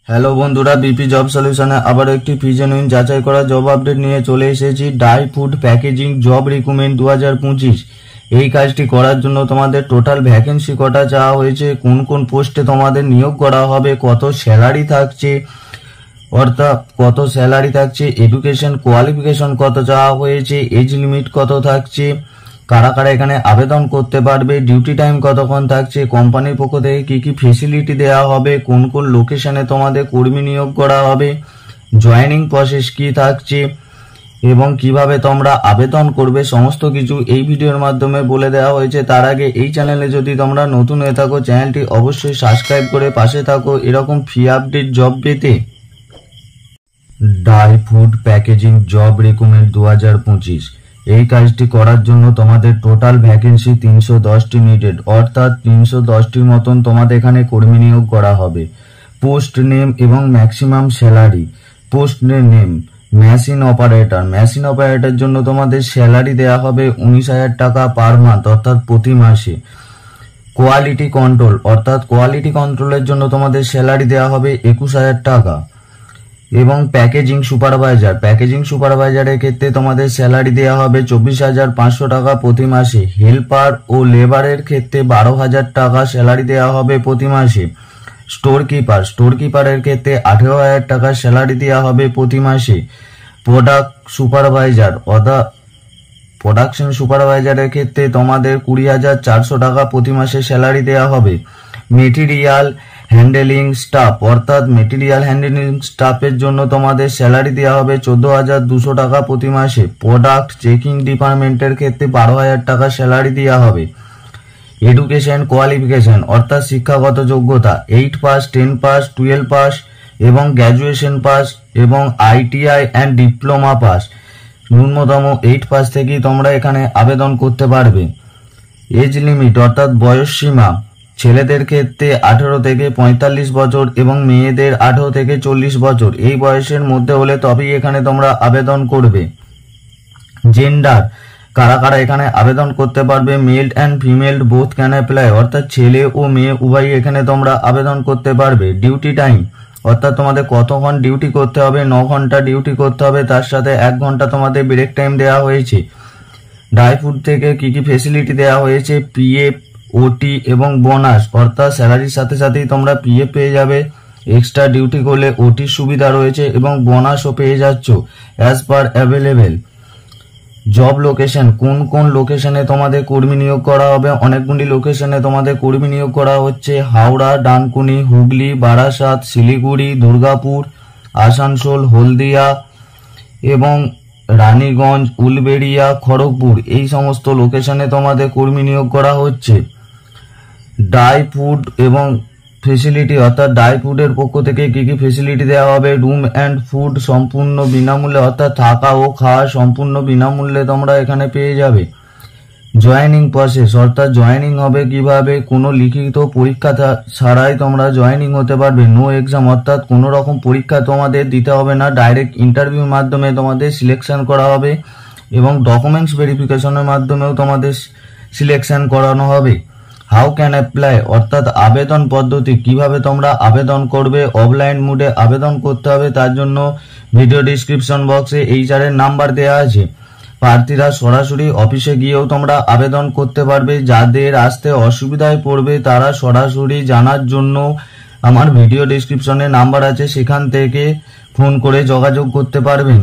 Hello বন্ধুরা, BP job সলিউশনে আবার একটি জেনুইন যাচাই করা জব আপডেট নিয়ে চলে এসেছি। Die food packaging job recruitment 2025। এই কাজটি করার জন্য তোমাদের টোটাল ভ্যাকেন্সি কটা চাওয়া হয়েছে, কোন কোন পোস্টে তোমাদের নিয়োগ করা হবে, কত স্যালারি থাকছে, অর্থাৎ কত স্যালারি থাকছে, এডুকেশন কোয়ালিফিকেশন কত চাওয়া হয়েছে, এজ লিমিট কত থাকছে, কারা কারা এখানে আবেদন করতে পারবে, ডিউটি টাইম কতক্ষণ থাকছে, কোম্পানির পক্ষ থেকে কি কি ফেসিলিটি দেওয়া হবে, কোন কোন লোকেশনে তোমাদের কর্মী নিয়োগ করা হবে, জয়েনিং প্রসেস কি থাকছে এবং কিভাবে তোমরা আবেদন করবে, সমস্ত কিছু এই ভিডিওর মাধ্যমে বলে দেওয়া হয়েছে। তার আগে এই চ্যানেলে যদি তোমরা নতুন হয়ে থাকো, চ্যানেলটি অবশ্যই সাবস্ক্রাইব করে পাশে থাকো এরকম ফ্রি আপডেট জব পেতে। Die food packaging job recruitment 2025। এই কাজটি করার জন্য তোমাদের টোটাল ভ্যাকেন্সি 310টি নিডেড, অর্থাৎ 310টির মতন তোমাদের এখানে কর্মী নিয়োগ করা হবে। পোস্ট নেম এবং maximum salary. Post name machine operator. Machine অপারেটরের জন্য তোমাদের স্যালারি দেওয়া হবে 19,000 টাকা পার মান্থ, অর্থাৎ প্রতি মাসে। কোয়ালিটি কন্ট্রোল, অর্থাৎ কোয়ালিটি কন্ট্রোলের জন্য তোমাদের স্যালারি দেওয়া হবে 21,000 টাকা। এবং প্যাকেজিং সুপারভাইজার। প্যাকেজিং সুপারভাইজারের ক্ষেত্রে তোমাদের স্যালারি দেওয়া হবে 24,500 টাকা প্রতি মাসে। হেল্পার ও লেবারের ক্ষেত্রে 12,000 টাকা স্যালারি দেওয়া হবে প্রতি মাসে। স্টোর কিপারের ক্ষেত্রে 18,000 টাকা স্যালারি দেওয়া হবে প্রতি মাসে। প্রোডাক্ট সুপারভাইজার অর্থাৎ প্রোডাকশন সুপারভাইজারের ক্ষেত্রে তোমাদের 20,400 টাকা প্রতি মাসে স্যালারি দেওয়া হবে। মেটেরিয়াল হ্যান্ডেলিং স্টাফ, অর্থাৎ মেটেরিয়াল হ্যান্ডেলিং স্টাফের জন্য তোমাদের স্যালারি দেওয়া হবে 14,200 টাকা প্রতি মাসে। প্রোডাক্ট চেকিং ডিপার্টমেন্টের ক্ষেত্রে 12,000 টাকা স্যালারি দেওয়া হবে। এডুকেশন কোয়ালিফিকেশন, অর্থাৎ শিক্ষাগত যোগ্যতা 8 পাস, 10 পাস, 12 পাস এবং গ্র্যাজুয়েশন পাস এবং ITI অ্যান্ড ডিপ্লোমা পাস। ন্যূনতম 8 পাস থেকেই তোমরা এখানে আবেদন করতে পারবে। এজ লিমিট, অর্থাৎ বয়স সীমা ছেলেদের ক্ষেত্রে 18 থেকে 45 বছর এবং মেয়েদের 18 থেকে 40 বছর। এই বয়সের মধ্যে হলে তবেই এখানে তোমরা আবেদন করবে। জেন্ডার, কারা কারা এখানে আবেদন করতে পারবে, male and female both can apply, অর্থাৎ ছেলে ও মেয়ে উভয়ই এখানে তোমরা আবেদন করতে পারবে। ডিউটি টাইম, অর্থাৎ তোমাদের কতক্ষণ ডিউটি করতে হবে, 9 ঘন্টা ডিউটি করতে হবে, তার সাথে 1 ঘন্টা তোমাদের ব্রেক টাইম দেওয়া হয়েছে। ডাই ফুড থেকে কি কি ফেসিলিটি দেওয়া হয়েছে, PF, OT এবং বোনাস, অর্থাৎ স্যালারির সাথে সাথেই তোমরা PF পেয়ে যাবে, এক্সট্রা ডিউটি করলে OTর সুবিধা রয়েছে এবং বোনাসও পেয়ে যাচ্ছ as per available. Job location, কোন কোন লোকেশনে তোমাদের কর্মী নিয়োগ করা হবে, অনেকগুলি লোকেশনে তোমাদের কর্মী নিয়োগ করা হচ্ছে। হাওড়া, ডানকুনি, হুগলি, বারাসাত, শিলিগুড়ি, দুর্গাপুর, আসানসোল, হলদিয়া এবং রানীগঞ্জ, উলবেড়িয়া, খড়গপুর, এই সমস্ত লোকেশনে তোমাদের কর্মী নিয়োগ করা হচ্ছে। ডাই ফুড এবং ফেসিলিটি, অর্থাৎ ডাই ফুডের পক্ষ থেকে কি কি ফেসিলিটি দেওয়া হবে, রুম অ্যান্ড ফুড সম্পূর্ণ বিনামূল্যে, অর্থাৎ থাকা ও খাওয়া সম্পূর্ণ বিনামূল্যে তোমরা এখানে পেয়ে যাবে। জয়েনিং প্রসেস, অর্থাৎ জয়েনিং হবে কিভাবে, কোনো লিখিত পরীক্ষা ছাড়াই তোমরা জয়েনিং হতে পারবে। নো এক্সাম, অর্থাৎ কোনো রকম পরীক্ষা তোমাদের দিতে হবে না, ডাইরেক্ট ইন্টারভিউর মাধ্যমে তোমাদের সিলেকশন করা হবে এবং ডকুমেন্টস ভেরিফিকেশনের মাধ্যমেও তোমাদের সিলেকশন করানো হবে। হাউ ক্যান অ্যাপ্লাই, অর্থাৎ আবেদন পদ্ধতি, কিভাবে তোমরা আবেদন করবে। অফলাইন মোডে আবেদন করতে হবে, তার জন্য ভিডিও ডিসক্রিপশন বক্সে HR এর নাম্বার দেওয়া আছে। প্রার্থীরা সরাসরি অফিসে গিয়েও তোমরা আবেদন করতে পারবে। যাদের আসতে অসুবিধায় পড়বে তারা সরাসরি জানার জন্য আমার ভিডিও ডিসক্রিপশনে নাম্বার আছে, সেখান থেকে ফোন করে যোগাযোগ করতে পারবেন।